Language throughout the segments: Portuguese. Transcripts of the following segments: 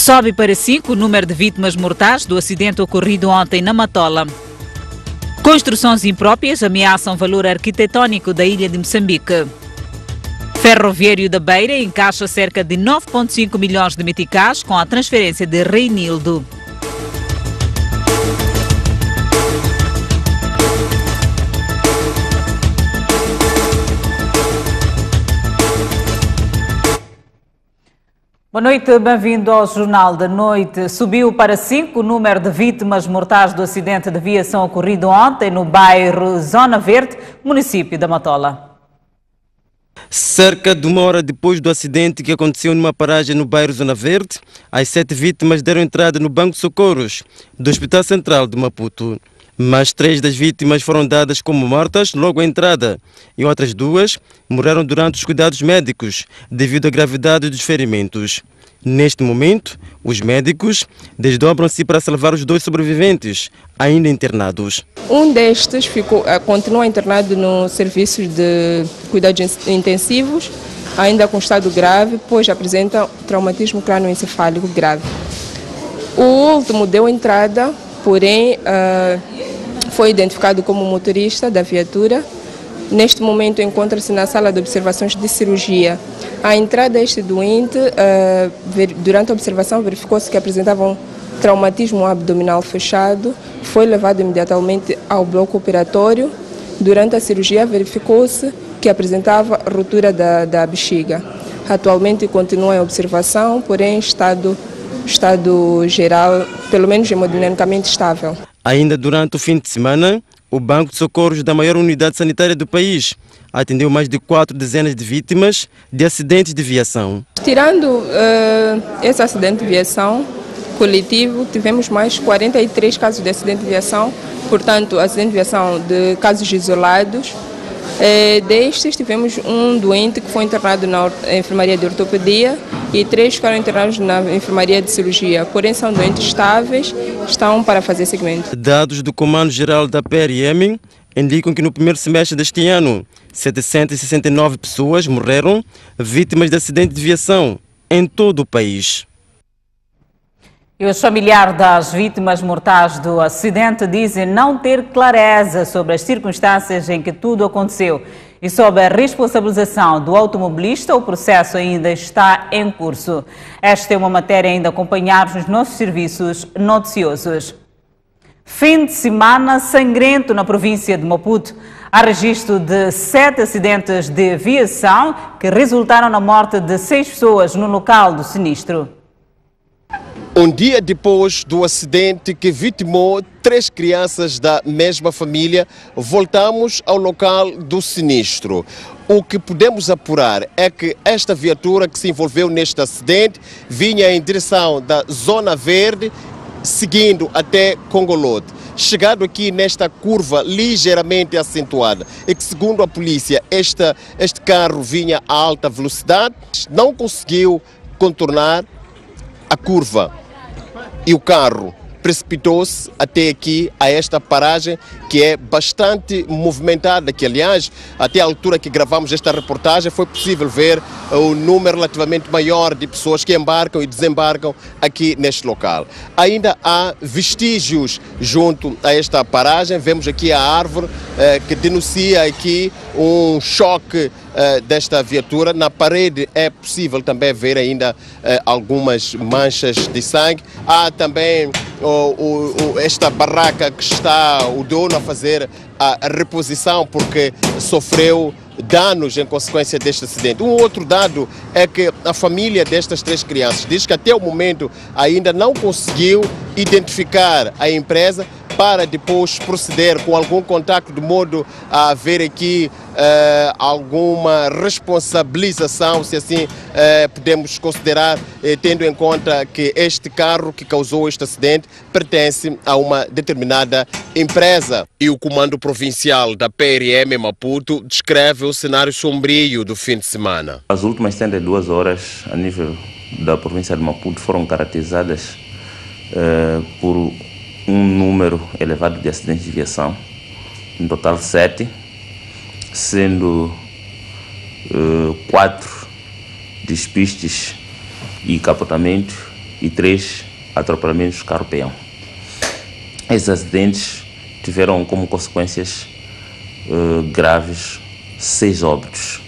Sobe para 5 o número de vítimas mortais do acidente ocorrido ontem na Matola. Construções impróprias ameaçam o valor arquitetónico da ilha de Moçambique. Ferroviário da Beira encaixa cerca de 9,5 milhões de meticais com a transferência de Reinildo. Boa noite, bem-vindo ao Jornal da Noite. Subiu para 5 o número de vítimas mortais do acidente de aviação ocorrido ontem no bairro Zona Verde, município da Matola. Cerca de uma hora depois do acidente que aconteceu numa paragem no bairro Zona Verde, as 7 vítimas deram entrada no Banco de Socorros do Hospital Central de Maputo. Mas 3 das vítimas foram dadas como mortas logo à entrada e outras 2 morreram durante os cuidados médicos devido à gravidade dos ferimentos. Neste momento, os médicos desdobram-se para salvar os 2 sobreviventes, ainda internados. Um destes continua internado no serviço de cuidados intensivos, ainda com estado grave, pois apresenta traumatismo crânioencefálico grave. O último deu entrada, porém foi identificado como motorista da viatura. Neste momento encontra-se na sala de observações de cirurgia. À entrada deste doente, durante a observação verificou-se que apresentava um traumatismo abdominal fechado. Foi levado imediatamente ao bloco operatório. Durante a cirurgia verificou-se que apresentava ruptura da bexiga. Atualmente continua em observação, porém estado geral, pelo menos hemodinamicamente estável. Ainda durante o fim de semana, o Banco de Socorros da maior unidade sanitária do país atendeu mais de 4 dezenas de vítimas de acidentes de viação. Tirando esse acidente de viação coletivo, tivemos mais 43 casos de acidente de viação, portanto, acidente de viação de casos isolados. Destes, tivemos um doente que foi internado na enfermaria de ortopedia e 3 ficaram internados na enfermaria de cirurgia. Porém, são doentes estáveis, estão para fazer seguimento. Dados do Comando-Geral da PRM indicam que no primeiro semestre deste ano, 769 pessoas morreram vítimas de acidente de viação em todo o país. E os familiares das vítimas mortais do acidente dizem não ter clareza sobre as circunstâncias em que tudo aconteceu. E sobre a responsabilização do automobilista, o processo ainda está em curso. Esta é uma matéria ainda a acompanhar nos nossos serviços noticiosos. Fim de semana sangrento na província de Maputo. Há registro de 7 acidentes de aviação que resultaram na morte de 6 pessoas no local do sinistro. Um dia depois do acidente que vitimou 3 crianças da mesma família, voltamos ao local do sinistro. O que podemos apurar é que esta viatura que se envolveu neste acidente vinha em direção da Zona Verde, seguindo até Congolote. Chegado aqui nesta curva ligeiramente acentuada, e que segundo a polícia este carro vinha a alta velocidade, não conseguiu contornar a curva e o carro precipitou-se até aqui, a esta paragem, que é bastante movimentada, que aliás, até a altura que gravamos esta reportagem, foi possível ver o número relativamente maior de pessoas que embarcam e desembarcam aqui neste local. Ainda há vestígios junto a esta paragem, vemos aqui a árvore que denuncia aqui um choque desta viatura. Na parede é possível também ver ainda algumas manchas de sangue. Há também esta barraca que está o dono a fazer a reposição porque sofreu danos em consequência deste acidente. Um outro dado é que a família destas 3 crianças diz que até o momento ainda não conseguiu identificar a empresa para depois proceder com algum contacto de modo a haver aqui alguma responsabilização, se assim podemos considerar, tendo em conta que este carro que causou este acidente pertence a uma determinada empresa. E o Comando Provincial da PRM Maputo descreve o cenário sombrio do fim de semana. As últimas 72 horas a nível da província de Maputo foram caracterizadas por um número elevado de acidentes de viação, em total 7, sendo 4 despistes e capotamento e 3 atropelamentos carro-peão. Esses acidentes tiveram como consequências graves 6 óbitos.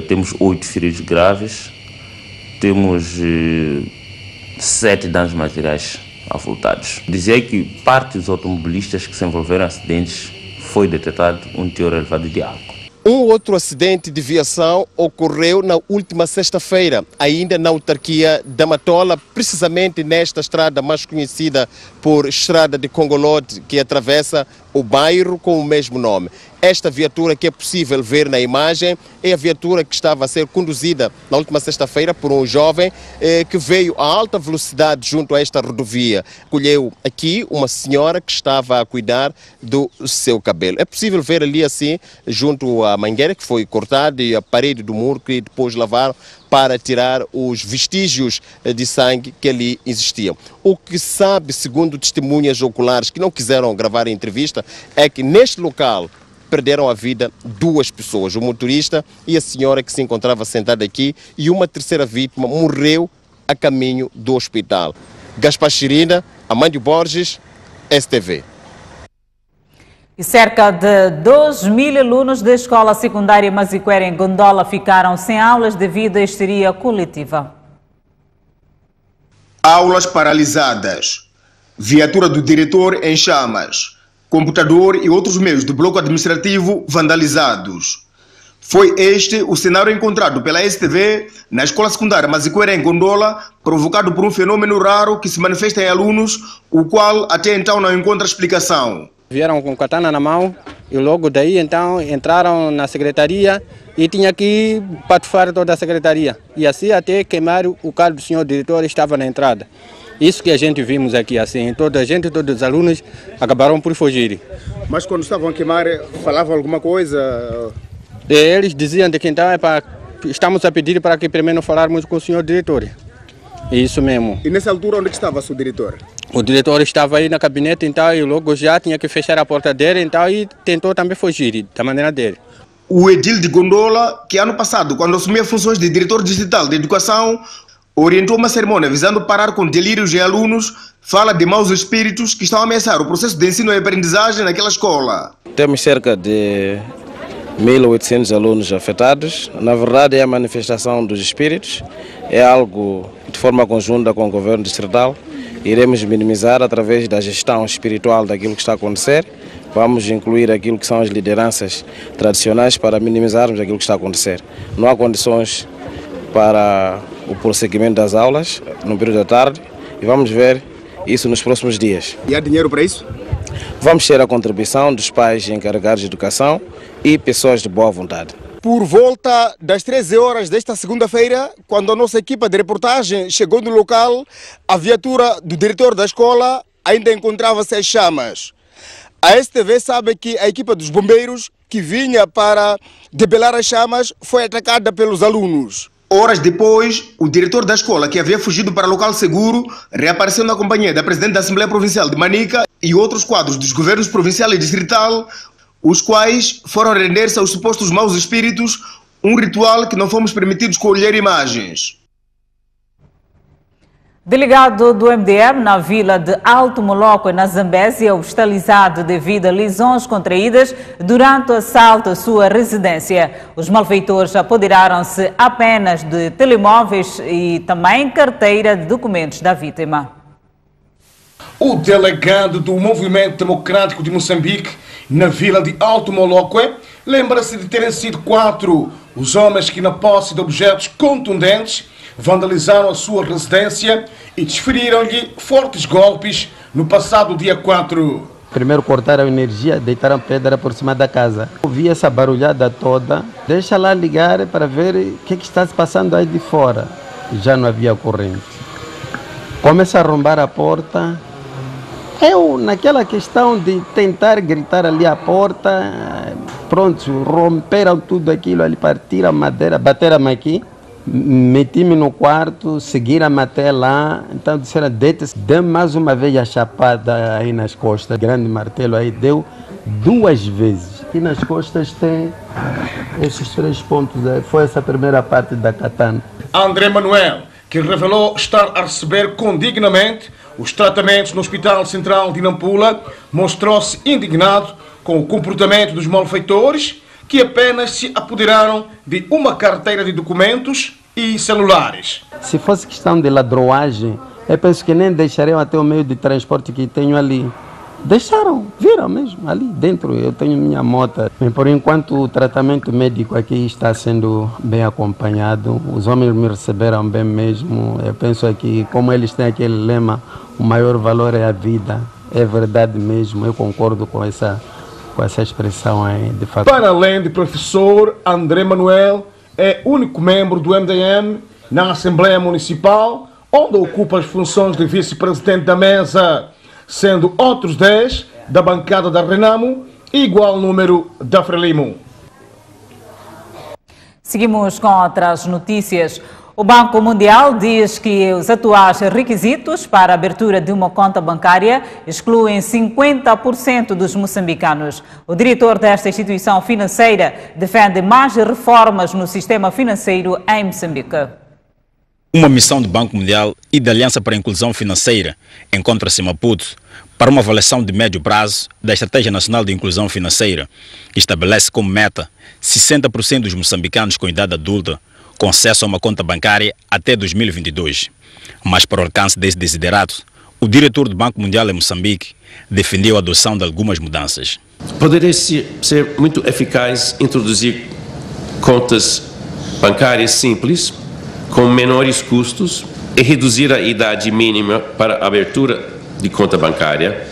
Temos 8 feridos graves, temos 7 danos materiais avultados. Dizer que parte dos automobilistas que se envolveram em acidentes foi detectado um teor elevado de álcool. Um outro acidente de viação ocorreu na última sexta-feira, ainda na autarquia da Matola, precisamente nesta estrada mais conhecida por Estrada de Congolode, que atravessa o bairro com o mesmo nome. Esta viatura que é possível ver na imagem é a viatura que estava a ser conduzida na última sexta-feira por um jovem que veio a alta velocidade junto a esta rodovia. Colheu aqui uma senhora que estava a cuidar do seu cabelo. É possível ver ali assim, junto à mangueira que foi cortada e a parede do muro que depois lavaram para tirar os vestígios de sangue que ali existiam. O que se sabe, segundo testemunhas oculares que não quiseram gravar a entrevista, é que neste local perderam a vida 2 pessoas, o motorista e a senhora que se encontrava sentada aqui, e uma terceira vítima morreu a caminho do hospital. Gaspar Chirina, Amândio Borges, STV. E cerca de 2.000 alunos da escola secundária Maziquera em Gondola ficaram sem aulas devido à histeria coletiva. Aulas paralisadas, viatura do diretor em chamas, computador e outros meios do bloco administrativo vandalizados. Foi este o cenário encontrado pela STV na escola secundária Maziquera em Gondola, provocado por um fenômeno raro que se manifesta em alunos, o qual até então não encontra explicação. Vieram com katana na mão e logo daí então entraram na secretaria e tinha que patufar toda a secretaria. E assim até queimar o carro do senhor diretor, estava na entrada. Isso que a gente vimos aqui assim, todos os alunos acabaram por fugir. Mas quando estavam a queimar, falavam alguma coisa? Eles diziam de que então estamos a pedir para que primeiro falarmos com o senhor diretor. Isso mesmo. E nessa altura onde estava o seu diretor? O diretor estava aí na gabinete, então, e logo já tinha que fechar a porta dele, então, e tentou também fugir da maneira dele. O edil de Gondola, que ano passado, quando assumia funções de diretor distrital de educação, orientou uma cerimônia visando parar com delírios em alunos, fala de maus espíritos que estão a ameaçar o processo de ensino e aprendizagem naquela escola. Temos cerca de 1.800 alunos afetados. Na verdade, é a manifestação dos espíritos, é algo de forma conjunta com o governo distrital. Iremos minimizar através da gestão espiritual daquilo que está a acontecer. Vamos incluir aquilo que são as lideranças tradicionais para minimizarmos aquilo que está a acontecer. Não há condições para o prosseguimento das aulas no período da tarde e vamos ver isso nos próximos dias. E há dinheiro para isso? Vamos ter a contribuição dos pais encarregados de educação e pessoas de boa vontade. Por volta das 13 horas desta segunda-feira, quando a nossa equipa de reportagem chegou no local, a viatura do diretor da escola ainda encontrava-se em chamas. A STV sabe que a equipa dos bombeiros, que vinha para debelar as chamas, foi atacada pelos alunos. Horas depois, o diretor da escola, que havia fugido para local seguro, reapareceu na companhia da presidente da Assembleia Provincial de Manica e outros quadros dos governos provincial e distrital, os quais foram render-se aos supostos maus espíritos, um ritual que não fomos permitidos colher imagens. Delegado do MDM na vila de Alto Moloco, na Zambésia, é hospitalizado devido a lesões contraídas durante o assalto à sua residência. Os malfeitores apoderaram-se apenas de telemóveis e também carteira de documentos da vítima. O delegado do Movimento Democrático de Moçambique, na vila de Alto Moloco, lembra-se de terem sido 4 os homens que, na posse de objetos contundentes, vandalizaram a sua residência e desferiram-lhe fortes golpes no passado dia 4. Primeiro cortaram a energia, deitaram pedra por cima da casa. Ouvi essa barulhada toda, deixa lá ligar para ver o que está se passando aí de fora. Já não havia corrente. Começa a arrombar a porta. Eu, naquela questão de tentar gritar ali à porta, pronto, romperam tudo aquilo ali, partiram a madeira, bateram aqui. Meti-me no quarto, seguiram até lá, então disseram, deita-se, deu mais uma vez a chapada aí nas costas, grande martelo aí, deu 2 vezes. E nas costas tem esses 3 pontos, foi essa primeira parte da katana. André Manuel, que revelou estar a receber condignamente os tratamentos no Hospital Central de Nampula, mostrou-se indignado com o comportamento dos malfeitores que apenas se apoderaram de uma carteira de documentos e celulares. Se fosse questão de ladroagem, eu penso que nem deixariam até o meio de transporte que tenho ali. Deixaram, viram mesmo, ali dentro eu tenho minha moto. Por enquanto o tratamento médico aqui está sendo bem acompanhado, os homens me receberam bem mesmo. Eu penso que como eles têm aquele lema, o maior valor é a vida, é verdade mesmo, eu concordo com essa expressão aí, de fato. Para além de professor, André Manuel é único membro do MDM na Assembleia Municipal, onde ocupa as funções de vice-presidente da mesa, sendo outros 10 da bancada da Renamo e igual número da Frelimo. Seguimos com outras notícias. O Banco Mundial diz que os atuais requisitos para a abertura de uma conta bancária excluem 50% dos moçambicanos. O diretor desta instituição financeira defende mais reformas no sistema financeiro em Moçambique. Uma missão do Banco Mundial e da Aliança para a Inclusão Financeira encontra-se em Maputo para uma avaliação de médio prazo da Estratégia Nacional de Inclusão Financeira. Estabelece como meta 60% dos moçambicanos com idade adulta com acesso a uma conta bancária até 2022. Mas para o alcance desse desiderato, o diretor do Banco Mundial em Moçambique defendeu a adoção de algumas mudanças. Poderia ser muito eficaz introduzir contas bancárias simples, com menores custos, e reduzir a idade mínima para a abertura de conta bancária,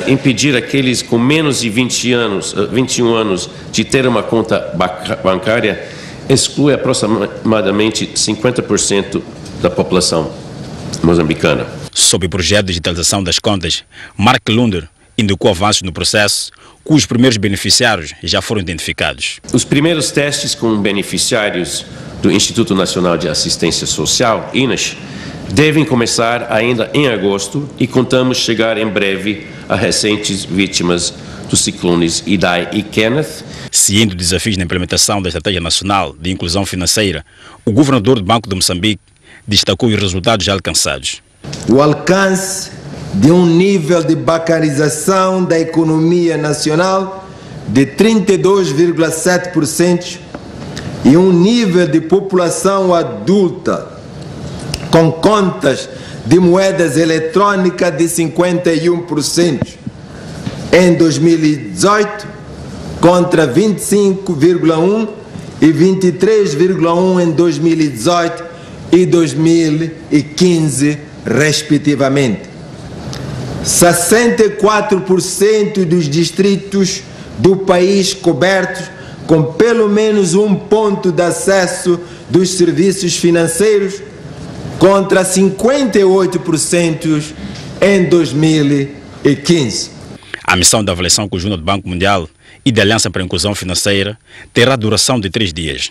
impedir aqueles com menos de 21 anos de ter uma conta bancária, exclui aproximadamente 50% da população moçambicana. Sob o projeto de digitalização das contas, Mark Lunder indicou avanços no processo, cujos primeiros beneficiários já foram identificados. Os primeiros testes com beneficiários do Instituto Nacional de Assistência Social, INAS, devem começar ainda em agosto e contamos chegar em breve a recentes vítimas dos ciclones Idai e Kenneth. Ciente dos desafios na implementação da Estratégia Nacional de Inclusão Financeira, o governador do Banco de Moçambique destacou os resultados já alcançados. O alcance de um nível de bancarização da economia nacional de 32,7% e um nível de população adulta com contas de moedas eletrônicas de 51% em 2018 contra 25,1% e 23,1% em 2018 e 2015, respectivamente. 64% dos distritos do país cobertos com pelo menos um ponto de acesso dos serviços financeiros contra 58% em 2015. A missão de avaliação conjunta do Banco Mundial e da Aliança para a Inclusão Financeira terá duração de 3 dias.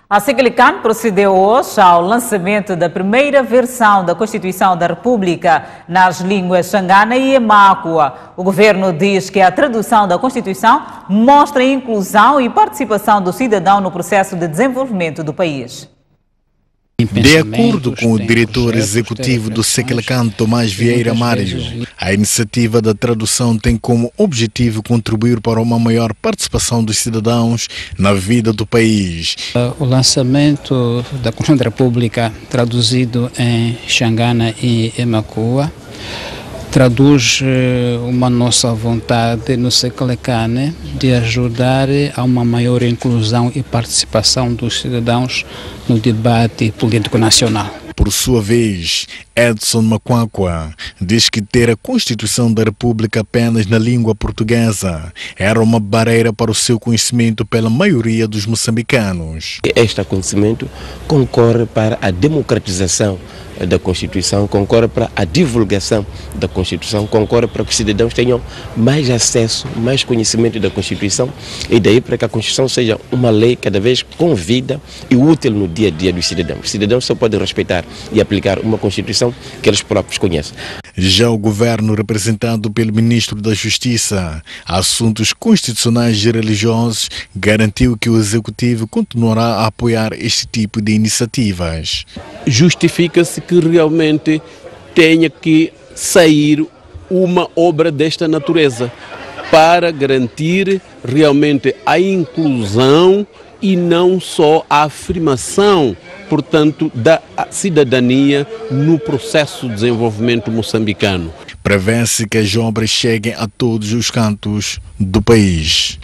A Seclican procedeu hoje ao lançamento da primeira versão da Constituição da República nas línguas xangana e emácua. O governo diz que a tradução da Constituição mostra a inclusão e participação do cidadão no processo de desenvolvimento do país. De acordo com o diretor executivo do Seclican, Tomás Vieira Mário, a iniciativa da tradução tem como objetivo contribuir para uma maior participação dos cidadãos na vida do país. O lançamento da Constituição da República, traduzido em xangana e emakua, traduz uma nossa vontade no Seclican de ajudar a uma maior inclusão e participação dos cidadãos no debate político nacional. Por sua vez, Edson Macuacua diz que ter a Constituição da República apenas na língua portuguesa era uma barreira para o seu conhecimento pela maioria dos moçambicanos. Este acontecimento concorre para a democratização da Constituição, concorre para a divulgação da Constituição, concorre para que os cidadãos tenham mais acesso, mais conhecimento da Constituição e daí para que a Constituição seja uma lei cada vez com vida e útil no dia a dia dos cidadãos. Os cidadãos só podem respeitar e aplicar uma Constituição que eles próprios conhecem. Já o governo, representado pelo ministro da Justiça, Assuntos Constitucionais e Religiosos, garantiu que o executivo continuará a apoiar este tipo de iniciativas. Justifica-se que realmente tenha que sair uma obra desta natureza para garantir realmente a inclusão e não só a afirmação, portanto, da cidadania no processo de desenvolvimento moçambicano. Prevê-se que as obras cheguem a todos os cantos do país.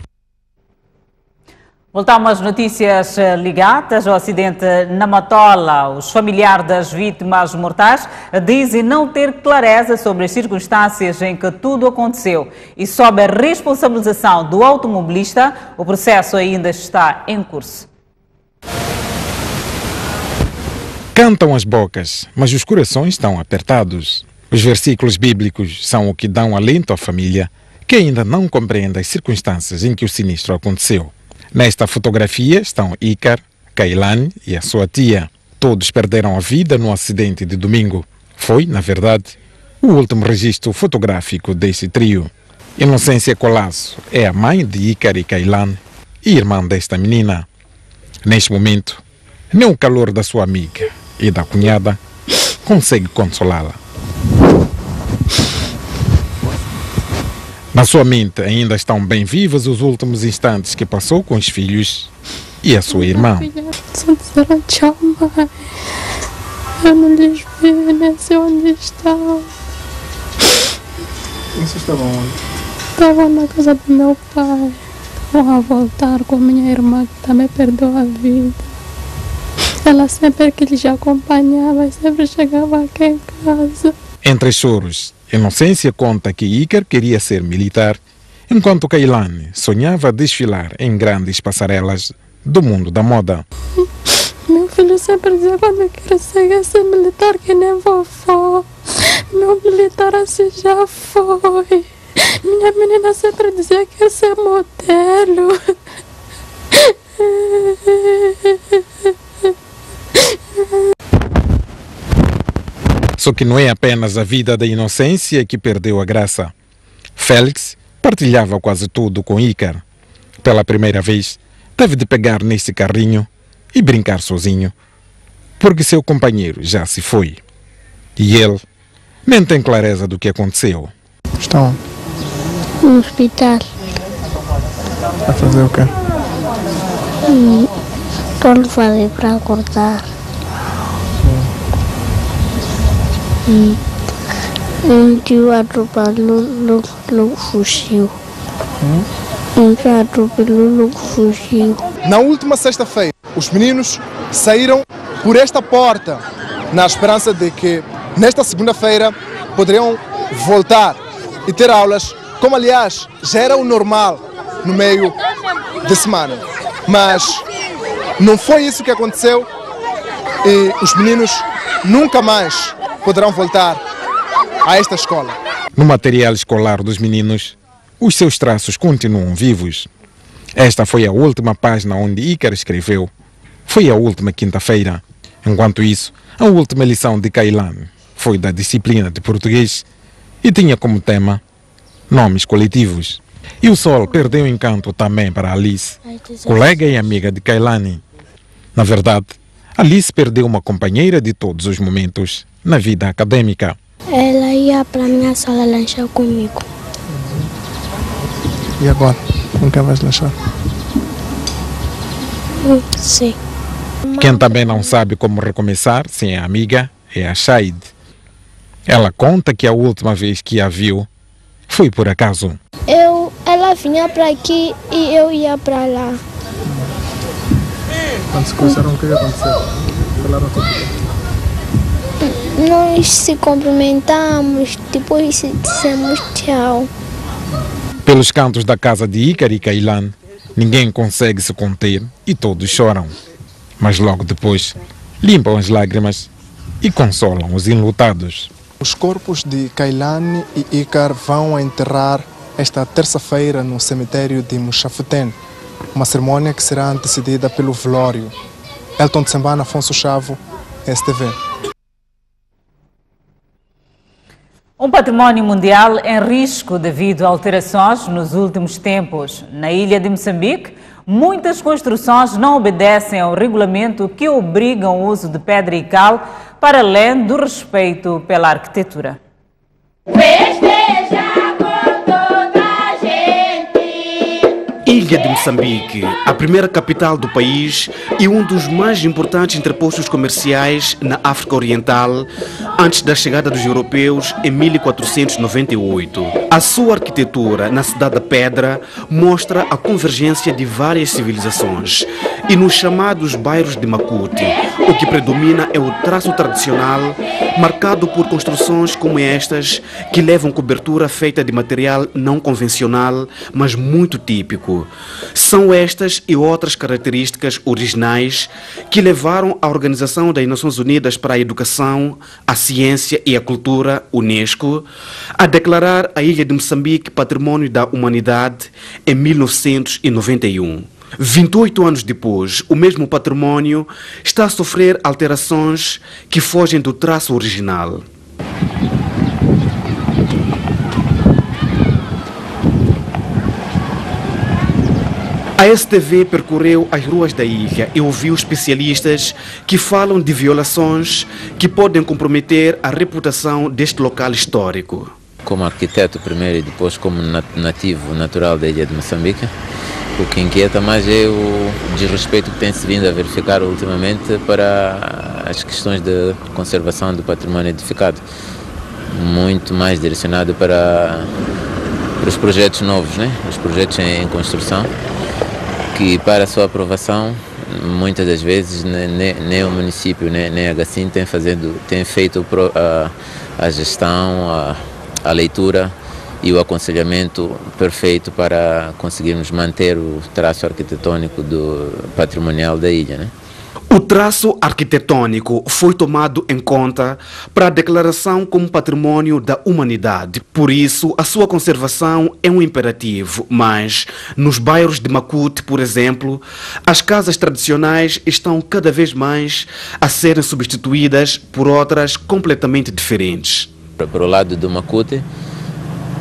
Voltamos às notícias ligadas ao acidente na Matola. Os familiares das vítimas mortais dizem não ter clareza sobre as circunstâncias em que tudo aconteceu e sob a responsabilização do automobilista, o processo ainda está em curso. Cantam as bocas, mas os corações estão apertados. Os versículos bíblicos são o que dão alento à família que ainda não compreende as circunstâncias em que o sinistro aconteceu. Nesta fotografia estão Ícar, Kailane e a sua tia. Todos perderam a vida no acidente de domingo. Foi, na verdade, o último registro fotográfico desse trio. Inocência Colasso é a mãe de Ícar e Kailane e irmã desta menina. Neste momento, nem o calor da sua amiga e da cunhada consegue consolá-la. Na sua mente ainda estão bem vivos os últimos instantes que passou com os filhos e a sua irmã. Só disseram tchau, mãe. Eu não lhes vi, nem sei onde estão. Vocês estavam onde? Estavam na casa do meu pai. Estavam a voltar com a minha irmã, que também perdeu a vida. Ela sempre que lhes acompanhava, sempre chegava aqui em casa. Entre choros, Inocência conta que Ícar queria ser militar, enquanto Kailane sonhava desfilar em grandes passarelas do mundo da moda. Meu filho sempre dizia quando crescer quer ser militar que nem vovó. Meu militar assim já foi. Minha menina sempre dizia que quer ser modelo. Só que não é apenas a vida da Inocência que perdeu a graça. Félix partilhava quase tudo com Ícar. Pela primeira vez, teve de pegar nesse carrinho e brincar sozinho, porque seu companheiro já se foi. E ele nem tem clareza do que aconteceu. Estão no hospital. A fazer o quê? Estou levando para acordar. Um tio atropelou, logo fugiu. Um tio atropelou, logo fugiu. Na última sexta-feira, os meninos saíram por esta porta, na esperança de que nesta segunda-feira poderiam voltar e ter aulas, como aliás já era o normal no meio de semana. Mas não foi isso que aconteceu e os meninos nunca mais poderão voltar a esta escola. No material escolar dos meninos, os seus traços continuam vivos. Esta foi a última página onde Ícar escreveu. Foi a última quinta-feira. Enquanto isso, a última lição de Kailane foi da disciplina de português e tinha como tema nomes coletivos. E o sol perdeu o encanto também para Alice, colega e amiga de Kailane. Na verdade, Alice perdeu uma companheira de todos os momentos na vida acadêmica. Ela ia para a minha sala lanchar comigo. E agora? Com quem vais lanchar? Sim. Quem também não sabe como recomeçar sem a amiga é a Shaid. Ela conta que a última vez que a viu foi por acaso. Ela vinha para aqui e eu ia para lá. Quando se conheceram, o que aconteceu? Falaram tudo. Nós se cumprimentamos, depois dissemos tchau. Pelos cantos da casa de Ícar e Kailane, ninguém consegue se conter e todos choram. Mas logo depois, limpam as lágrimas e consolam os enlutados. Os corpos de Kailane e Ícar vão enterrar esta terça-feira no cemitério de Muxafuten, uma cerimônia que será antecedida pelo velório. Elton Tsembana, Afonso Chavo, STV. Um património mundial em risco devido a alterações nos últimos tempos. Na ilha de Moçambique, muitas construções não obedecem ao regulamento que obrigam o uso de pedra e cal, para além do respeito pela arquitetura. Ilha de Moçambique, a primeira capital do país e um dos mais importantes entrepostos comerciais na África Oriental, antes da chegada dos europeus em 1498. A sua arquitetura na Cidade da Pedra mostra a convergência de várias civilizações. E nos chamados bairros de Maputo, o que predomina é o traço tradicional, marcado por construções como estas, que levam cobertura feita de material não convencional, mas muito típico. São estas e outras características originais que levaram a Organização das Nações Unidas para a Educação, a Ciência e a Cultura, UNESCO, a declarar a Ilha de Moçambique Património da Humanidade em 1991. 28 anos depois, o mesmo património está a sofrer alterações que fogem do traço original. A STV percorreu as ruas da ilha e ouviu especialistas que falam de violações que podem comprometer a reputação deste local histórico. Como arquiteto primeiro e depois como nativo natural da ilha de Moçambique, o que inquieta mais é o desrespeito que tem-se vindo a verificar ultimamente para as questões de conservação do património edificado. Muito mais direcionado para os projetos novos, né? Os projetos em construção, que para a sua aprovação, muitas das vezes, nem o município, nem a Gacim tem feito a gestão, a leitura e o aconselhamento perfeito para conseguirmos manter o traço arquitetônico patrimonial da ilha, né? O traço arquitetônico foi tomado em conta para a declaração como património da humanidade. Por isso, a sua conservação é um imperativo. Mas, nos bairros de Maputo, por exemplo, as casas tradicionais estão cada vez mais a serem substituídas por outras completamente diferentes. Para o lado do Maputo,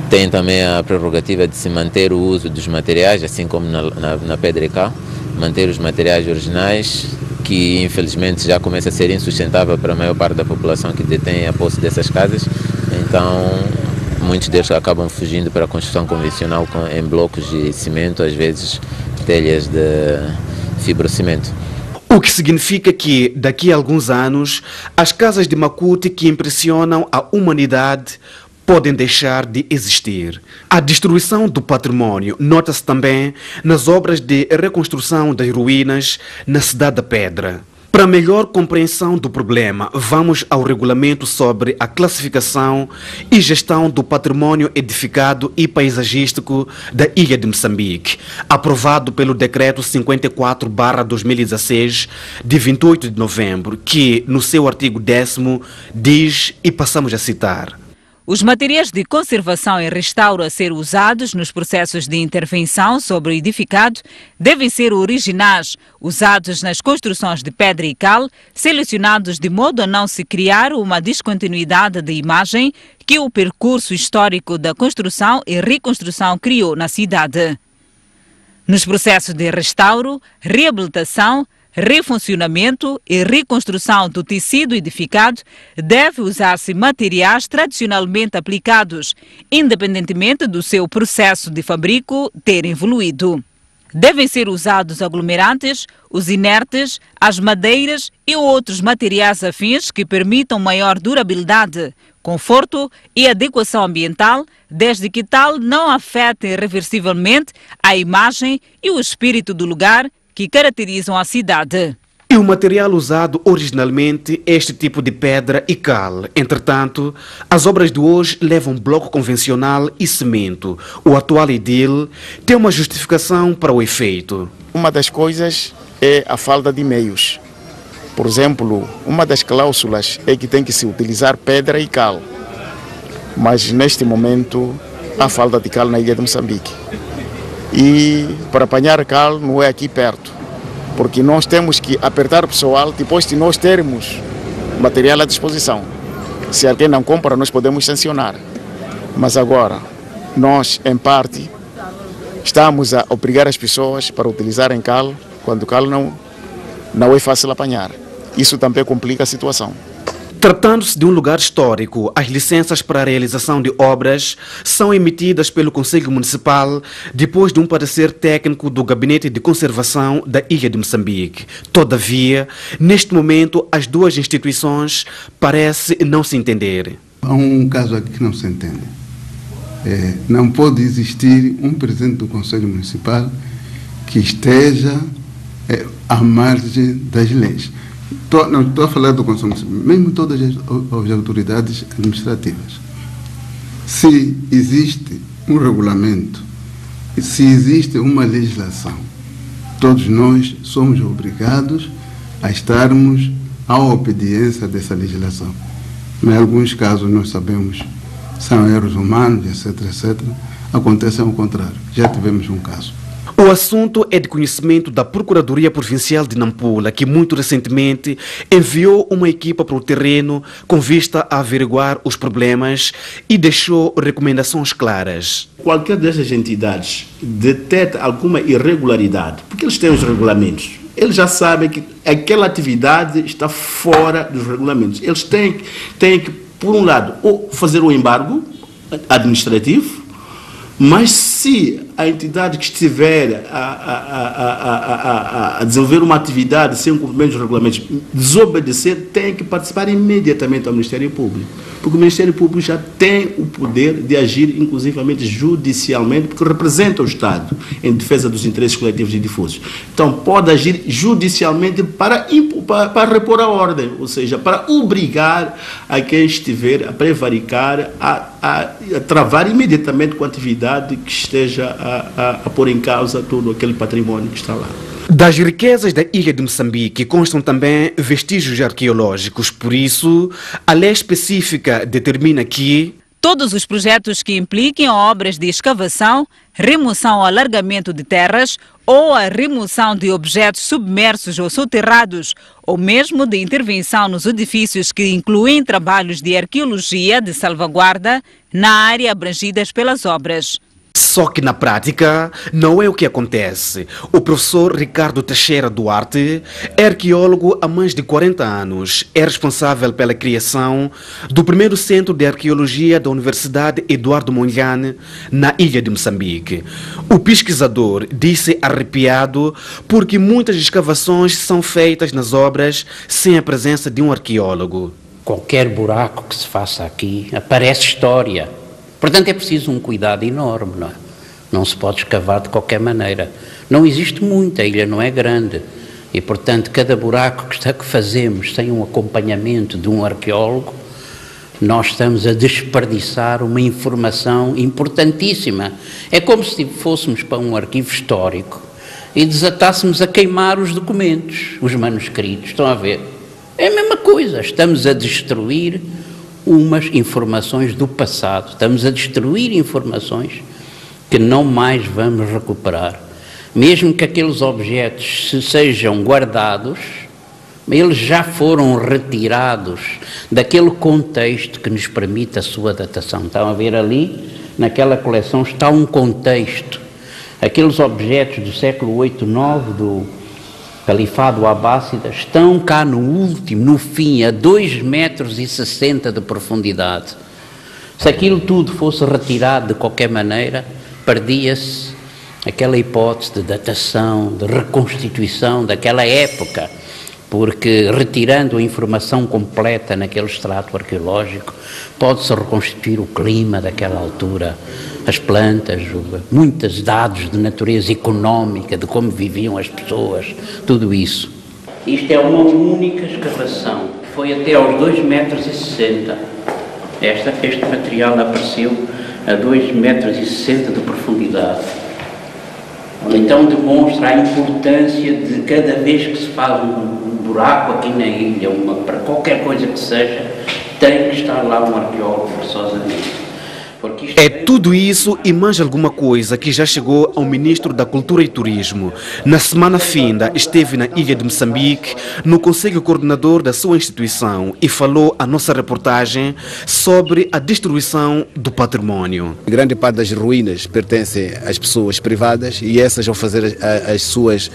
tem também a prerrogativa de se manter o uso dos materiais, assim como na pedra e cal, manter os materiais originais, que infelizmente já começa a ser insustentável para a maior parte da população que detém a posse dessas casas. Então, muitos deles acabam fugindo para a construção convencional em blocos de cimento, às vezes telhas de fibrocimento. O que significa que, daqui a alguns anos, as casas de Maputo que impressionam a humanidade podem deixar de existir. A destruição do património nota-se também nas obras de reconstrução das ruínas na Cidade da Pedra. Para melhor compreensão do problema, vamos ao regulamento sobre a classificação e gestão do património edificado e paisagístico da Ilha de Moçambique, aprovado pelo Decreto 54/2016, de 28 de novembro, que, no seu artigo 10º, diz, e passamos a citar: os materiais de conservação e restauro a ser usados nos processos de intervenção sobre o edificado devem ser originais, usados nas construções de pedra e cal, selecionados de modo a não se criar uma descontinuidade de imagem que o percurso histórico da construção e reconstrução criou na cidade. Nos processos de restauro, reabilitação, refuncionamento e reconstrução do tecido edificado, deve usar-se materiais tradicionalmente aplicados, independentemente do seu processo de fabrico ter evoluído. Devem ser usados aglomerantes, os inertes, as madeiras e outros materiais afins que permitam maior durabilidade, conforto e adequação ambiental, desde que tal não afete irreversivelmente a imagem e o espírito do lugar que caracterizam a cidade. E o material usado originalmente é este tipo de pedra e cal. Entretanto, as obras de hoje levam bloco convencional e cimento. O atual edil tem uma justificação para o efeito. Uma das coisas é a falta de meios. Por exemplo, uma das cláusulas é que tem que se utilizar pedra e cal. Mas neste momento há falta de cal na ilha de Moçambique. E para apanhar cal não é aqui perto, porque nós temos que apertar o pessoal depois de nós termos material à disposição. Se alguém não compra, nós podemos sancionar. Mas agora, nós, em parte, estamos a obrigar as pessoas para utilizarem cal, quando o cal não é fácil apanhar. Isso também complica a situação. Tratando-se de um lugar histórico, as licenças para a realização de obras são emitidas pelo Conselho Municipal depois de um parecer técnico do Gabinete de Conservação da Ilha de Moçambique. Todavia, neste momento, as duas instituições parecem não se entenderem. Há um caso aqui que não se entende. Não pode existir um presidente do Conselho Municipal que esteja à margem das leis. Não estou a falar do Conselho Municipal, mesmo todas as autoridades administrativas. Se existe um regulamento, se existe uma legislação, todos nós somos obrigados a estarmos à obediência dessa legislação. Em alguns casos nós sabemos são erros humanos, etc, etc. Acontece ao contrário. Já tivemos um caso. O assunto é de conhecimento da Procuradoria Provincial de Nampula, que muito recentemente enviou uma equipa para o terreno com vista a averiguar os problemas e deixou recomendações claras. Qualquer dessas entidades detecta alguma irregularidade, porque eles têm os regulamentos, eles já sabem que aquela atividade está fora dos regulamentos. Eles têm que, por um lado, ou fazer o embargo administrativo, mas se a entidade que estiver a desenvolver uma atividade sem cumprimento dos regulamentos desobedecer, tem que participar imediatamente ao Ministério Público, porque o Ministério Público já tem o poder de agir inclusivamente judicialmente, porque representa o Estado em defesa dos interesses coletivos e difusos. Então pode agir judicialmente para repor a ordem, ou seja, para obrigar a quem estiver a prevaricar a travar imediatamente com a atividade que esteja a pôr em causa todo aquele património que está lá. Das riquezas da ilha de Moçambique constam também vestígios arqueológicos, por isso a lei específica determina que todos os projetos que impliquem obras de escavação, remoção ou alargamento de terras ou a remoção de objetos submersos ou soterrados, ou mesmo de intervenção nos edifícios que incluem trabalhos de arqueologia de salvaguarda na área abrangidas pelas obras. Só que na prática não é o que acontece. O professor Ricardo Teixeira Duarte é arqueólogo há mais de 40 anos. É responsável pela criação do primeiro centro de arqueologia da Universidade Eduardo Mondlane, na ilha de Moçambique. O pesquisador disse arrepiado porque muitas escavações são feitas nas obras sem a presença de um arqueólogo. Qualquer buraco que se faça aqui aparece história. Portanto, é preciso um cuidado enorme, não é? Não se pode escavar de qualquer maneira. Não existe muito, a ilha não é grande. E, portanto, cada buraco que fazemos sem um acompanhamento de um arqueólogo, nós estamos a desperdiçar uma informação importantíssima. É como se fôssemos para um arquivo histórico e desatássemos a queimar os documentos, os manuscritos. Estão a ver? É a mesma coisa. Estamos a destruir umas informações do passado. Estamos a destruir informações que não mais vamos recuperar. Mesmo que aqueles objetos se sejam guardados, eles já foram retirados daquele contexto que nos permite a sua datação. Estão a ver ali, naquela coleção está um contexto. Aqueles objetos do século 8, 9 do Califado Abássida estão cá no último, no fim, a 2,60 metros de profundidade. Se aquilo tudo fosse retirado de qualquer maneira, perdia-se aquela hipótese de datação, de reconstituição daquela época, porque retirando a informação completa naquele extrato arqueológico, pode-se reconstituir o clima daquela altura, as plantas, muitos dados de natureza económica, de como viviam as pessoas, tudo isso. Isto é uma única escavação, foi até aos 2,60 metros. Este material apareceu a 2,60 metros de profundidade. Então demonstra a importância de cada vez que se faz um buraco aqui na ilha, para qualquer coisa que seja, tem que estar lá um arqueólogo forçosamente. É tudo isso e mais alguma coisa que já chegou ao Ministro da Cultura e Turismo. Na semana finda esteve na ilha de Moçambique, no Conselho Coordenador da sua instituição, e falou a nossa reportagem sobre a destruição do património. Grande parte das ruínas pertencem às pessoas privadas e essas vão fazer as suas...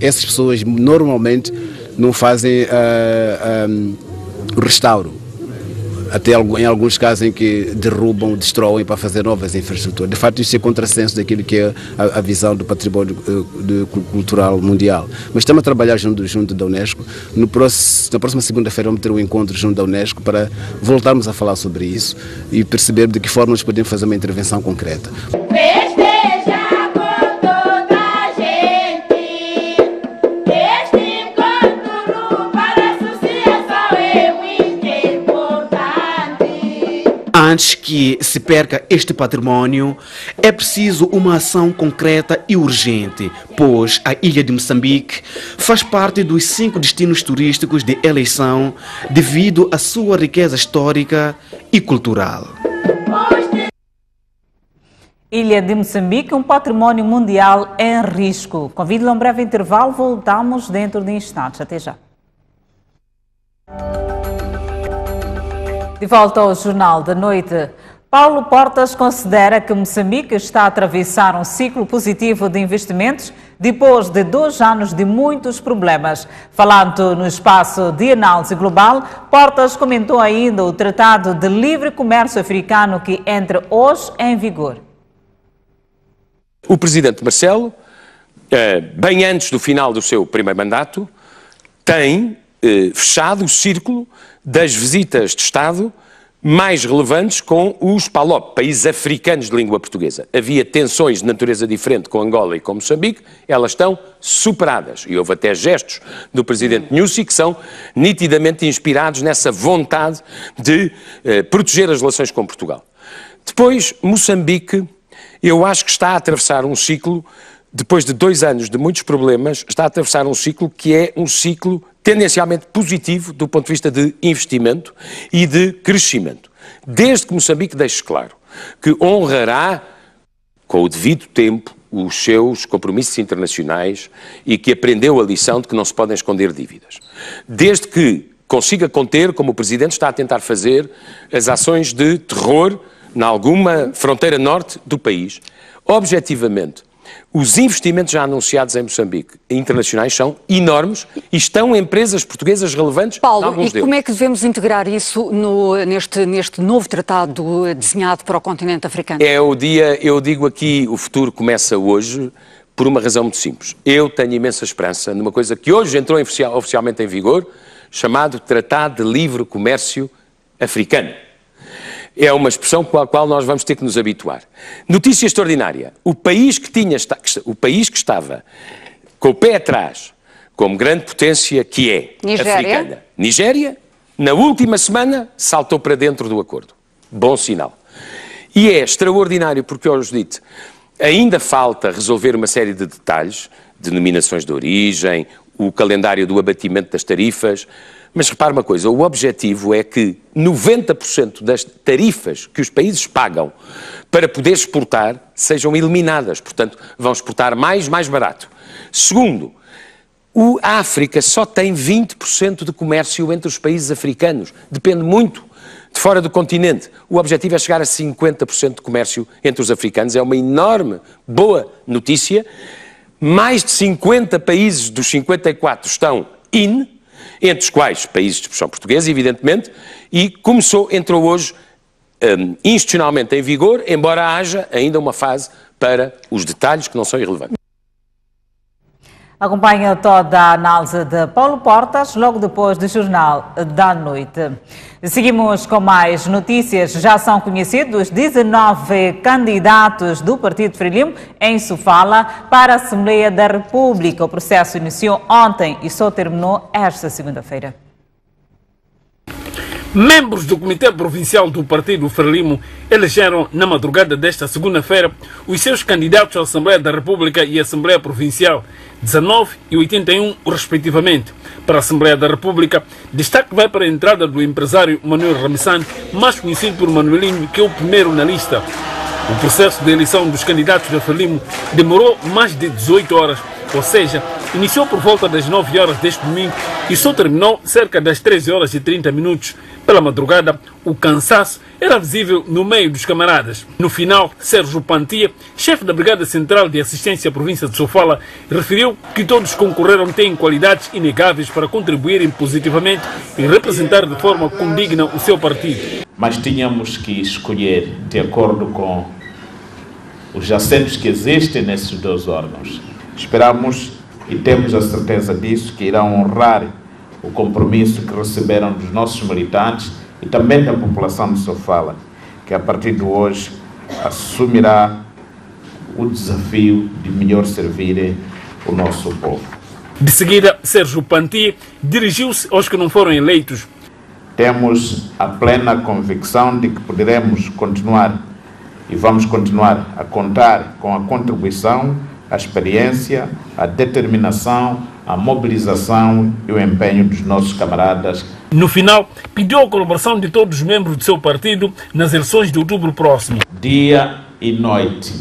essas pessoas normalmente não fazem restauro. Até em alguns casos em que derrubam, destroem para fazer novas infraestruturas. De facto, isso é contrassenso daquilo que é a visão do património cultural mundial. Mas estamos a trabalhar junto da Unesco. Na próxima segunda-feira vamos ter um encontro junto da Unesco para voltarmos a falar sobre isso e perceber de que forma nós podemos fazer uma intervenção concreta. Antes que se perca este património, é preciso uma ação concreta e urgente, pois a ilha de Moçambique faz parte dos 5 destinos turísticos de eleição devido à sua riqueza histórica e cultural. Ilha de Moçambique, um património mundial em risco. Convido-lhe a um breve intervalo, voltamos dentro de instantes. Até já. De volta ao Jornal da Noite, Paulo Portas considera que Moçambique está a atravessar um ciclo positivo de investimentos depois de 2 anos de muitos problemas. Falando no espaço de análise global, Portas comentou ainda o Tratado de Livre Comércio Africano que entra hoje em vigor. O presidente Marcelo, bem antes do final do seu primeiro mandato, tem fechado o círculo das visitas de Estado mais relevantes com os PALOP, países africanos de língua portuguesa. Havia tensões de natureza diferente com Angola e com Moçambique, elas estão superadas. E houve até gestos do presidente Nyusi que são nitidamente inspirados nessa vontade de proteger as relações com Portugal. Depois, Moçambique, eu acho que está a atravessar um ciclo, depois de 2 anos de muitos problemas, está a atravessar um ciclo que é um ciclo tendencialmente positivo do ponto de vista de investimento e de crescimento. Desde que Moçambique deixe claro que honrará, com o devido tempo, os seus compromissos internacionais e que aprendeu a lição de que não se podem esconder dívidas. Desde que consiga conter, como o Presidente está a tentar fazer, as ações de terror em alguma fronteira norte do país. Objetivamente, os investimentos já anunciados em Moçambique internacionais são enormes e estão empresas portuguesas relevantes. Paulo, alguns deles. Como é que devemos integrar isso neste novo tratado desenhado para o continente africano? Eu digo aqui, o futuro começa hoje por uma razão muito simples. Eu tenho imensa esperança numa coisa que hoje entrou oficialmente em vigor, chamado Tratado de Livre Comércio Africano. É uma expressão com a qual nós vamos ter que nos habituar. Notícia extraordinária. O país que estava com o pé atrás, como grande potência que é africana, Nigéria, na última semana saltou para dentro do acordo. Bom sinal. E é extraordinário porque, hoje dito, ainda falta resolver uma série de detalhes, denominações de origem, o calendário do abatimento das tarifas. Mas repare uma coisa, o objetivo é que 90% das tarifas que os países pagam para poder exportar sejam eliminadas. Portanto, vão exportar mais barato. Segundo, a África só tem 20% de comércio entre os países africanos. Depende muito de fora do continente. O objetivo é chegar a 50% de comércio entre os africanos. É uma enorme, boa notícia. Mais de 50 países dos 54 estão entre os quais países de expressão portuguesa, evidentemente, e entrou hoje institucionalmente em vigor, embora haja ainda uma fase para os detalhes que não são irrelevantes. Acompanha toda a análise de Paulo Portas, logo depois do Jornal da Noite. Seguimos com mais notícias. Já são conhecidos 19 candidatos do Partido Frelimo em Sofala para a Assembleia da República. O processo iniciou ontem e só terminou esta segunda-feira. Membros do Comitê Provincial do Partido Frelimo elegeram na madrugada desta segunda-feira os seus candidatos à Assembleia da República e Assembleia Provincial, 19 e 81 respectivamente. Para a Assembleia da República, destaque vai para a entrada do empresário Manuel Ramissane, mais conhecido por Manuelinho, que é o primeiro na lista. O processo de eleição dos candidatos da Frelimo demorou mais de 18 horas, ou seja, iniciou por volta das 9 horas deste domingo e só terminou cerca das 13 horas e 30 minutos. Pela madrugada, o cansaço era visível no meio dos camaradas. No final, Sérgio Pantia, chefe da Brigada Central de Assistência à Província de Sofala, referiu que todos concorreram têm qualidades inegáveis para contribuírem positivamente e representar de forma condigna o seu partido. Mas tínhamos que escolher de acordo com os assentos que existem nesses dois órgãos. Esperamos e temos a certeza disso, que irão honrar o compromisso que receberam dos nossos militantes e também da população de Sofala, que a partir de hoje assumirá o desafio de melhor servir o nosso povo. De seguida, Sérgio Pantia dirigiu-se aos que não foram eleitos. Temos a plena convicção de que poderemos continuar e vamos continuar a contar com a contribuição, a experiência, a determinação, a mobilização e o empenho dos nossos camaradas. No final, pediu a colaboração de todos os membros do seu partido nas eleições de outubro próximo. Dia e noite,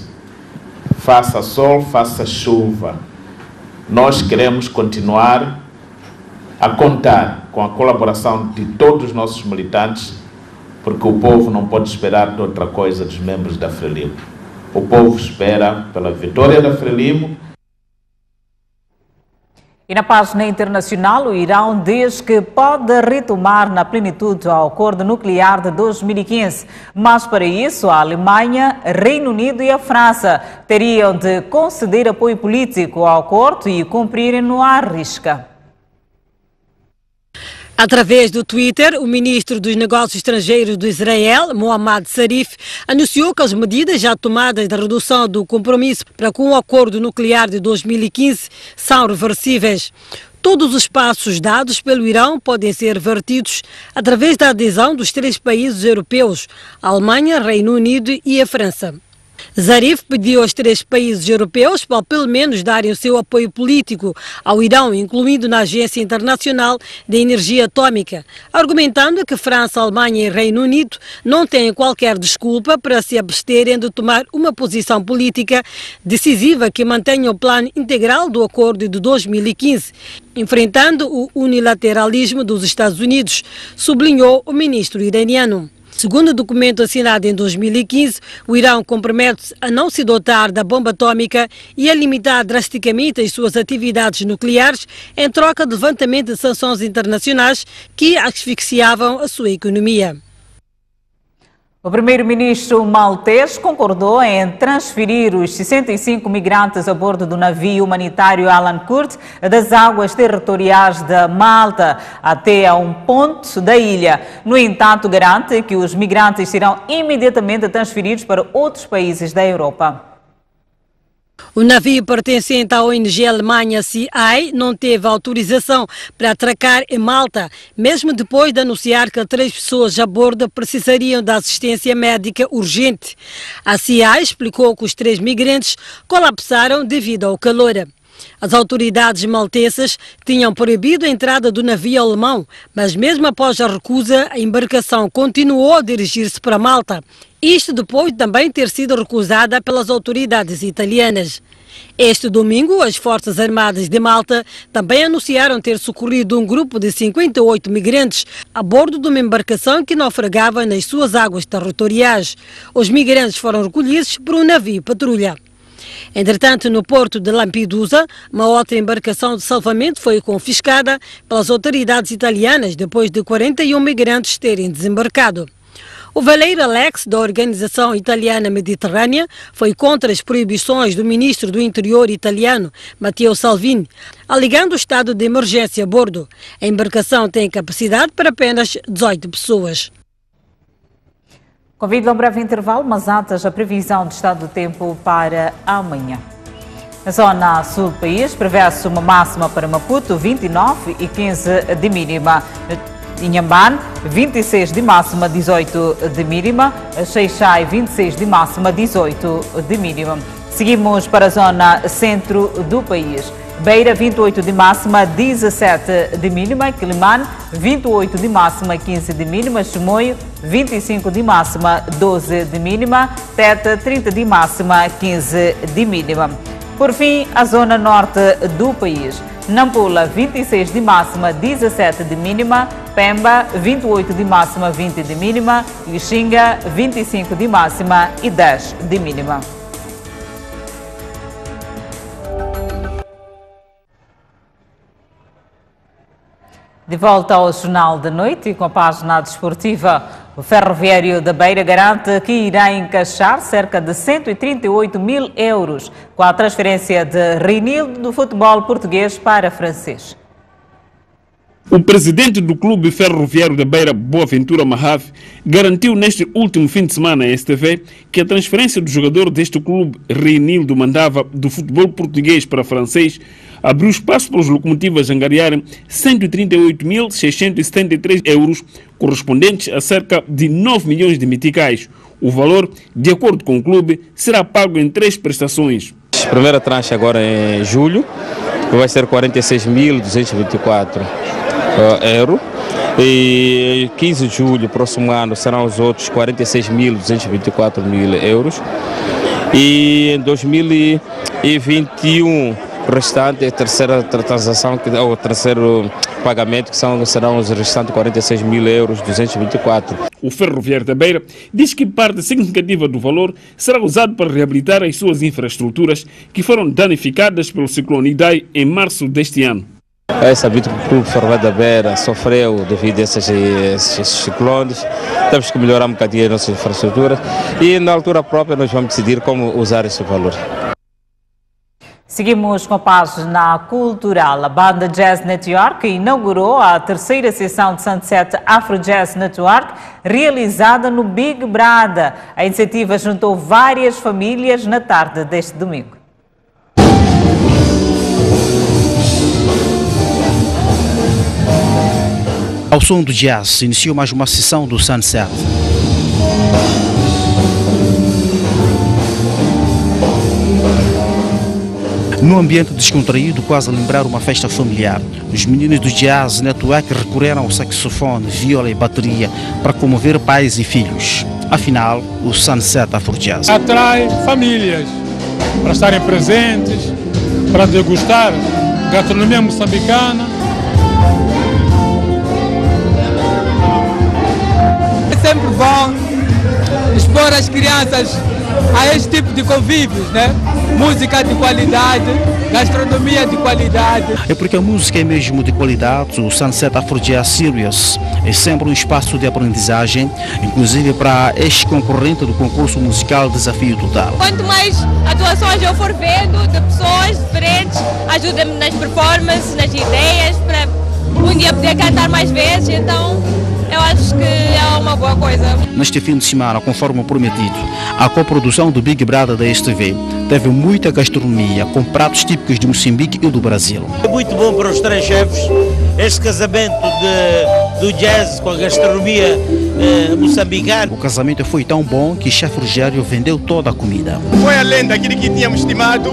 faça sol, faça chuva, nós queremos continuar a contar com a colaboração de todos os nossos militantes, porque o povo não pode esperar de outra coisa dos membros da Frelimo. O povo espera pela vitória da Frelimo. E na página internacional, o Irão diz que pode retomar na plenitude o acordo nuclear de 2015. Mas para isso, a Alemanha, Reino Unido e a França teriam de conceder apoio político ao acordo e cumprirem-no à risca. Através do Twitter, o ministro dos Negócios Estrangeiros do Israel, Mohammad Zarif, anunciou que as medidas já tomadas da redução do compromisso para com o acordo nuclear de 2015 são reversíveis. Todos os passos dados pelo Irão podem ser revertidos através da adesão dos 3 países europeus, a Alemanha, Reino Unido e a França. Zarif pediu aos 3 países europeus para pelo menos darem o seu apoio político ao Irão, incluindo na Agência Internacional de Energia Atômica, argumentando que França, Alemanha e Reino Unido não têm qualquer desculpa para se absterem de tomar uma posição política decisiva que mantenha o plano integral do acordo de 2015, enfrentando o unilateralismo dos Estados Unidos, sublinhou o ministro iraniano. Segundo o documento assinado em 2015, o Irão compromete-se a não se dotar da bomba atômica e a limitar drasticamente as suas atividades nucleares em troca de levantamento de sanções internacionais que asfixiavam a sua economia. O primeiro-ministro maltês concordou em transferir os 65 migrantes a bordo do navio humanitário Alan Kurd das águas territoriais da Malta até a um ponto da ilha. No entanto, garante que os migrantes serão imediatamente transferidos para outros países da Europa. O navio pertencente à ONG Alemanha CI não teve autorização para atracar em Malta, mesmo depois de anunciar que 3 pessoas a bordo precisariam de assistência médica urgente. A CI explicou que os 3 migrantes colapsaram devido ao calor. As autoridades maltesas tinham proibido a entrada do navio alemão, mas mesmo após a recusa, a embarcação continuou a dirigir-se para Malta. Isto depois de também ter sido recusada pelas autoridades italianas. Este domingo, as Forças Armadas de Malta também anunciaram ter socorrido um grupo de 58 migrantes a bordo de uma embarcação que naufragava nas suas águas territoriais. Os migrantes foram recolhidos por um navio patrulha. Entretanto, no porto de Lampedusa, uma outra embarcação de salvamento foi confiscada pelas autoridades italianas depois de 41 migrantes terem desembarcado. O veleiro Alex, da Organização Italiana Mediterrânea, foi contra as proibições do ministro do Interior italiano, Matteo Salvini, alegando o estado de emergência a bordo. A embarcação tem capacidade para apenas 18 pessoas. Convido a um breve intervalo, mas antes a previsão do estado do tempo para amanhã. Na zona sul do país, prevê-se uma máxima para Maputo, 29 e 15 de mínima. Inhambane, 26 de máxima, 18 de mínima. Xai-Xai, 26 de máxima, 18 de mínima. Seguimos para a zona centro do país. Beira, 28 de máxima, 17 de mínima. Quilimane, 28 de máxima, 15 de mínima. Chimoio, 25 de máxima, 12 de mínima. Teta, 30 de máxima, 15 de mínima. Por fim, a zona norte do país. Nampula, 26 de máxima, 17 de mínima. Pemba, 28 de máxima, 20 de mínima. E Xinga, 25 de máxima e 10 de mínima. De volta ao Jornal da Noite e com a página desportiva, o Ferroviário da Beira garante que irá encaixar cerca de 138 mil euros com a transferência de Reinildo do futebol português para francês. O presidente do Clube Ferroviário da Beira, Boaventura Mahaf, garantiu neste último fim de semana à STV que a transferência do jogador deste clube, Reinildo Mandava, do futebol português para francês, abriu espaço para os locomotivas angariarem 138.673 euros, correspondentes a cerca de 9 milhões de meticais. O valor, de acordo com o clube, será pago em 3 prestações. A primeira tranche agora em julho, vai ser 46.224 euros. E 15 de julho, próximo ano, serão os outros 46.224 euros. E em 2021, o restante, a terceira transação, ou o terceiro pagamento, que serão os restantes 46 mil euros, 224. O Ferroviário da Beira diz que parte significativa do valor será usado para reabilitar as suas infraestruturas que foram danificadas pelo ciclone Idai em março deste ano. É sabido que o Clube Ferroviário da Beira sofreu devido a esses ciclones. Temos que melhorar um bocadinho as nossas infraestruturas e na altura própria nós vamos decidir como usar esse valor. Seguimos com a página cultural. A banda Jazz Network inaugurou a terceira sessão de Sunset Afro Jazz Network, realizada no Big Brother. A iniciativa juntou várias famílias na tarde deste domingo. Ao som do jazz, iniciou mais uma sessão do Sunset. Num ambiente descontraído, quase a lembrar uma festa familiar, os meninos do Jazz Network recorreram ao saxofone, viola e bateria para comover pais e filhos. Afinal, o Sunset Afro Jazz atrai famílias para estarem presentes, para degustar gastronomia moçambicana. É sempre bom expor as crianças a este tipo de convívios, né? Música de qualidade, gastronomia de qualidade. É porque a música é mesmo de qualidade. O Sunset Afro Jazz Series é sempre um espaço de aprendizagem, inclusive para ex-concorrente do concurso musical Desafio Total. Quanto mais atuações eu for vendo de pessoas diferentes, ajuda-me nas performances, nas ideias, para um dia poder cantar mais vezes, então eu acho que é uma boa coisa. Neste fim de semana, conforme prometido, a coprodução do Big Brother da STV teve muita gastronomia, com pratos típicos de Moçambique e do Brasil. É muito bom para os três chefes este casamento do jazz com a gastronomia moçambicana. O casamento foi tão bom que o chefe Rogério vendeu toda a comida. Foi além daquilo que tínhamos estimado.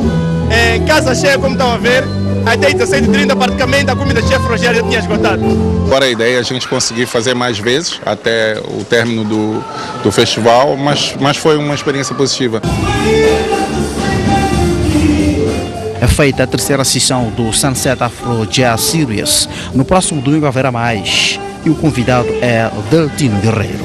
Em casa cheia, como estão a ver, até 17h30 praticamente a comida do chefe Rogério já tinha esgotado. Agora a ideia é a gente conseguir fazer mais vezes até o término do festival, mas foi uma experiência positiva. É feita a terceira sessão do Sunset Afro Jazz Series. No próximo domingo haverá mais. E o convidado é Deltino Guerreiro.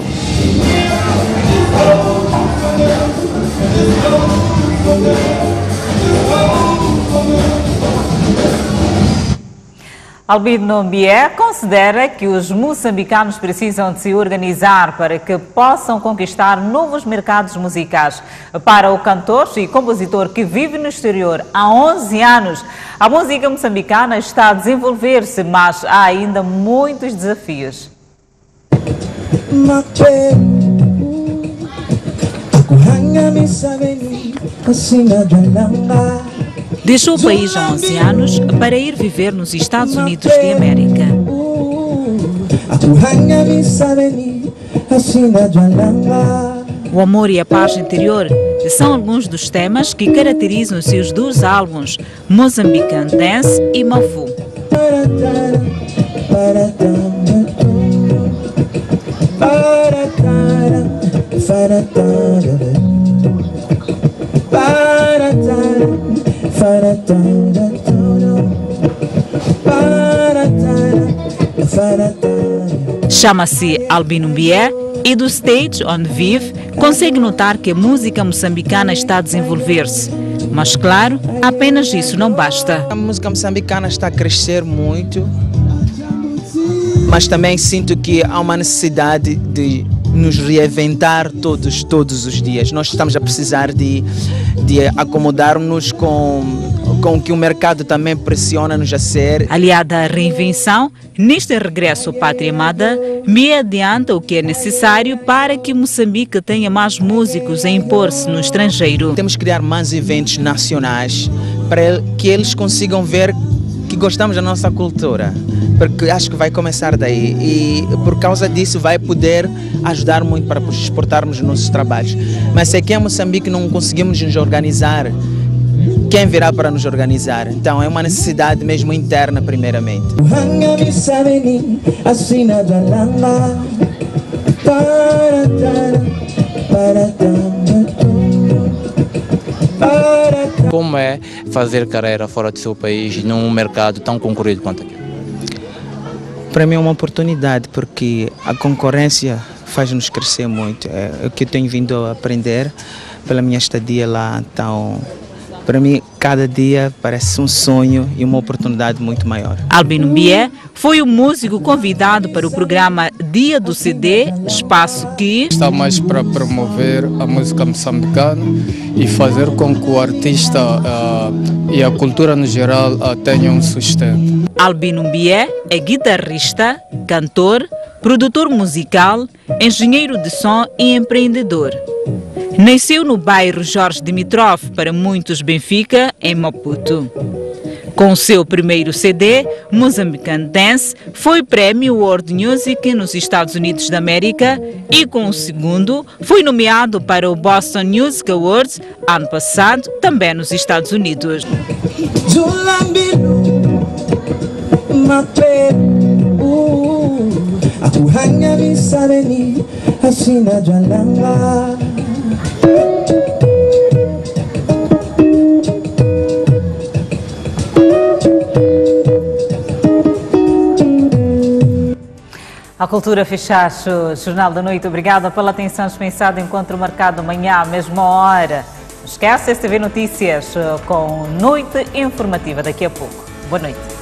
Albino Bié considera que os moçambicanos precisam de se organizar para que possam conquistar novos mercados musicais. Para o cantor e compositor que vive no exterior há 11 anos, a música moçambicana está a desenvolver-se, mas há ainda muitos desafios. Deixou o país há 11 anos para ir viver nos Estados Unidos de América. O amor e a paz interior são alguns dos temas que caracterizam os seus dois álbuns, Mozambican Dance e Mafu. Chama-se Albino Mbié e do stage onde vive consegue notar que a música moçambicana está a desenvolver-se. Mas claro, apenas isso não basta. A música moçambicana está a crescer muito, mas também sinto que há uma necessidade de nos reinventar todos os dias. Nós estamos a precisar de acomodar-nos com o que o mercado também pressiona-nos a ser. Aliada à reinvenção, neste regresso à pátria amada, me adianta o que é necessário para que Moçambique tenha mais músicos a impor-se no estrangeiro. Temos que criar mais eventos nacionais para que eles consigam ver que gostamos da nossa cultura, porque acho que vai começar daí e por causa disso vai poder ajudar muito para exportarmos os nossos trabalhos. Mas se aqui em Moçambique não conseguimos nos organizar, quem virá para nos organizar? Então é uma necessidade mesmo interna primeiramente. Como é fazer carreira fora do seu país num mercado tão concorrido quanto aqui? Para mim é uma oportunidade, porque a concorrência faz-nos crescer muito. É o que eu tenho vindo a aprender pela minha estadia lá. Então, para mim, cada dia parece um sonho e uma oportunidade muito maior. Albino Mbié foi o músico convidado para o programa Dia do CD, espaço que está mais para promover a música moçambicana e fazer com que o artista e a cultura no geral tenham um sustento. Albino Mbié é guitarrista, cantor, produtor musical, engenheiro de som e empreendedor. Nasceu no bairro Jorge Dimitrov, para muitos Benfica, em Maputo. Com seu primeiro CD, Mozambican Dance, foi prémio World Music nos Estados Unidos da América e com o segundo foi nomeado para o Boston Music Awards ano passado, também nos Estados Unidos. A Cultura fechaste o Jornal da Noite. Obrigada pela atenção dispensada. Encontro marcado amanhã à mesma hora. Não esquece, STV Notícias com Noite Informativa daqui a pouco. Boa noite.